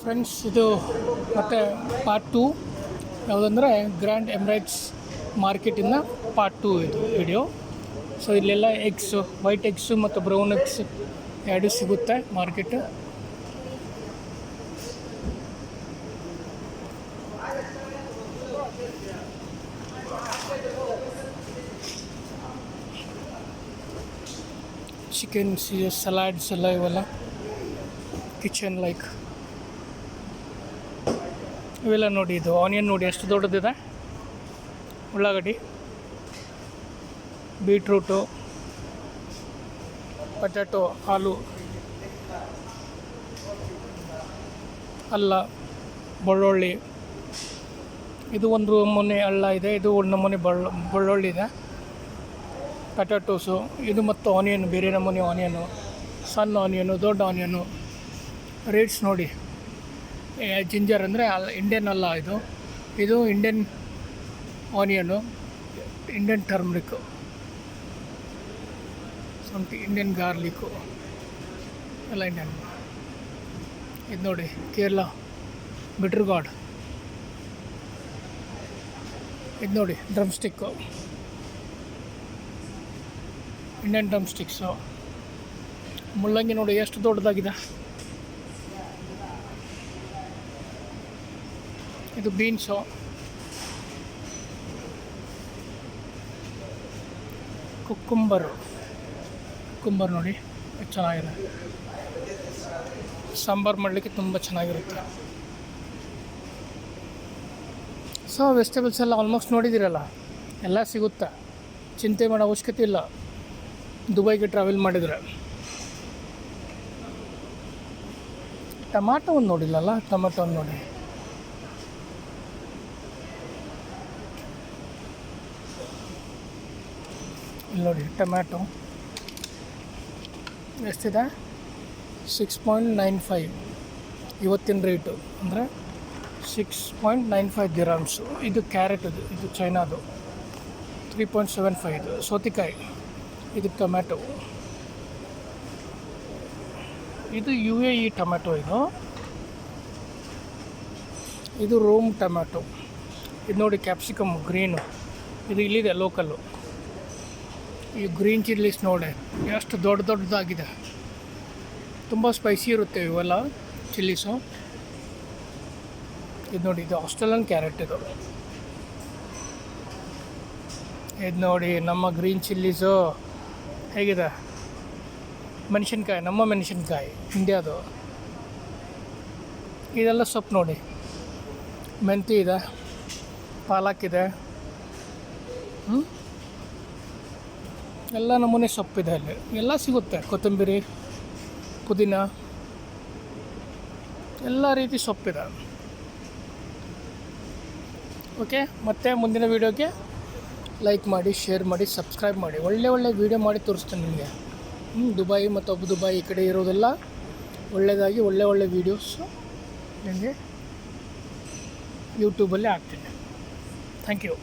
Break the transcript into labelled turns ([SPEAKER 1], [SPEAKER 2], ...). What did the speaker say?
[SPEAKER 1] Friends, ಇದು ಮತ್ತು part 2 ಯಾವುದಂದರೆ grand Emirates ಮಾರ್ಕೆಟಿಂದ part 2 ಇದು ವಿಡಿಯೋ. ಸೊ ಇಲ್ಲೆಲ್ಲ ಎಗ್ಸು, ವೈಟ್ ಎಗ್ಸು ಮತ್ತು ಬ್ರೌನ್ ಎಗ್ಸ್ ಎರಡೂ ಸಿಗುತ್ತೆ ಮಾರ್ಕೆಟು. ಚಿಕನ್ಸ್, ಸಲಾಡ್ಸ್ ಎಲ್ಲ ಇವೆಲ್ಲ ಕಿಚನ್ ಲೈಕ್ ಇವೆಲ್ಲ ನೋಡಿ. ಇದು ಆನಿಯನ್ ನೋಡಿ ಎಷ್ಟು ದೊಡ್ಡದಿದೆ, ಉಳ್ಳಾಗಡ್ಡಿ, ಬೀಟ್ರೂಟು, ಪೊಟ್ಯಾಟೊ, ಆಲೂ, ಅಲ್ಲ, ಬೆಳ್ಳುಳ್ಳಿ. ಇದು ಒಂದು ನಮೂನೆ ಅಲ್ಲ ಇದೆ, ಇದು ಒಂದು ನಮೂನೆ ಬೆಳ್ಳುಳ್ಳಿ ಇದೆ. ಪೊಟ್ಯಾಟೋಸು, ಇದು ಮತ್ತು ಆನಿಯನ್, ಬೇರೆ ನಮೂನೆ ಆನಿಯನು, ಸಣ್ಣ ಆನಿಯನು, ದೊಡ್ಡ ಆನಿಯನು. ರೇಟ್ಸ್ ನೋಡಿ. ಜಿಂಜರ್ ಅಂದರೆ ಇಂಡಿಯನ್ ಅಲ್ಲ, ಇದು ಇಂಡಿಯನ್ ಆನಿಯನು, ಇಂಡಿಯನ್ ಟರ್ಮರಿಕ್ಕು, ಶುಂಠಿ, ಇಂಡಿಯನ್ ಗಾರ್ಲಿಕ್ಕು ಎಲ್ಲ ಇಂಡಿಯನ್. ಇದು ನೋಡಿ ಕೇರಳ ಬಿಟ್ರ್ ಗಾರ್ಡ್. ಇದು ನೋಡಿ drumstick, Indian drumsticks. ಮುಳ್ಳಂಗಿ ನೋಡಿ ಎಷ್ಟು ದೊಡ್ಡದಾಗಿದೆ. ಇದು ಬೀನ್ಸು, ಕುಕ್ಕುಂಬರ್ ನೋಡಿ ಎಷ್ಟು ಚೆನ್ನಾಗಿದೆ. ಸಾಂಬಾರು ಮಾಡಲಿಕ್ಕೆ ತುಂಬ ಚೆನ್ನಾಗಿರುತ್ತೆ. ಸೊ ವೆಜಿಟೇಬಲ್ಸ್ ಎಲ್ಲ ಆಲ್ಮೋಸ್ಟ್ ನೋಡಿದ್ದೀರಲ್ಲ, ಎಲ್ಲ ಸಿಗುತ್ತೆ, ಚಿಂತೆ ಮಾಡೋ ಅವಶ್ಯಕತೆ ಇಲ್ಲ ದುಬೈಗೆ ಟ್ರಾವೆಲ್ ಮಾಡಿದರೆ. ಟೊಮಾಟೊ ಒಂದು ನೋಡಿಲ್ಲಲ್ಲ, ಟೊಮಾಟೊ ಒಂದು ನೋಡಿ. ಇಲ್ಲಿ ನೋಡಿ ಟೊಮ್ಯಾಟೊ ಎಷ್ಟಿದೆ, 6.95 ಇವತ್ತಿನ ರೇಟು, ಅಂದರೆ 6.95 ದಿರಾಮ್ಸು. ಇದು ಕ್ಯಾರೆಟ್, ಇದು ಚೈನಾದು 3.75. ಇದು ಸೌತೆಕಾಯಿ, ಇದು ಟೊಮ್ಯಾಟೊ, ಇದು UAE ಟೊಮ್ಯಾಟೊ, ಇದು ರೋಮ್ ಟೊಮ್ಯಾಟೊ. ಇದು ನೋಡಿ ಕ್ಯಾಪ್ಸಿಕಮ್ ಗ್ರೀನು, ಇದು ಇಲ್ಲಿದೆ ಲೋಕಲ್ಲು. ಈ ಗ್ರೀನ್ ಚಿಲ್ಲೀಸ್ ನೋಡಿ ಎಷ್ಟು ದೊಡ್ಡದಾಗಿದೆ, ತುಂಬ ಸ್ಪೈಸಿ ಇರುತ್ತೆ ಇವೆಲ್ಲ ಚಿಲ್ಲೀಸು. ಇದು ನೋಡಿ, ಇದು ಆಸ್ಟ್ರೇಲಿಯನ್ ಕ್ಯಾರೆಟ್. ಇದು ನೋಡಿ ನಮ್ಮ ಗ್ರೀನ್ ಚಿಲ್ಲೀಸು ಹೇಗಿದೆ, ಮೆಣಸಿನ್ಕಾಯಿ, ನಮ್ಮ ಮೆಣಸಿನ್ಕಾಯಿ ಇಂಡಿಯಾದು. ಇದೆಲ್ಲ ಸೊಪ್ಪು ನೋಡಿ, ಮೆಂತಿ ಇದೆ, ಪಾಲಕ್ ಇದೆ, ಎಲ್ಲ ನಮೂನೆ ಸೊಪ್ಪಿದೆ ಅಲ್ಲಿ, ಎಲ್ಲ ಸಿಗುತ್ತೆ. ಕೊತ್ತಂಬರಿ, ಪುದೀನ, ಎಲ್ಲ ರೀತಿ ಸೊಪ್ಪಿದೆ. ಓಕೆ, ಮತ್ತೆ ಮುಂದಿನ ವೀಡಿಯೋಗೆ ಲೈಕ್ ಮಾಡಿ, ಶೇರ್ ಮಾಡಿ, ಸಬ್ಸ್ಕ್ರೈಬ್ ಮಾಡಿ. ಒಳ್ಳೆ ವೀಡಿಯೋ ಮಾಡಿ ತೋರಿಸ್ತೇನೆ ನಿಮಗೆ. ದುಬೈ ಮತ್ತು ಅಬು ದುಬೈ ಈ ಕಡೆ ಇರೋದೆಲ್ಲ ಒಳ್ಳೆಯದಾಗಿ ಒಳ್ಳೆ ವೀಡಿಯೋಸು ನಿಮಗೆ ಯೂಟ್ಯೂಬಲ್ಲಿ ಹಾಕ್ತೀನಿ. Thank you.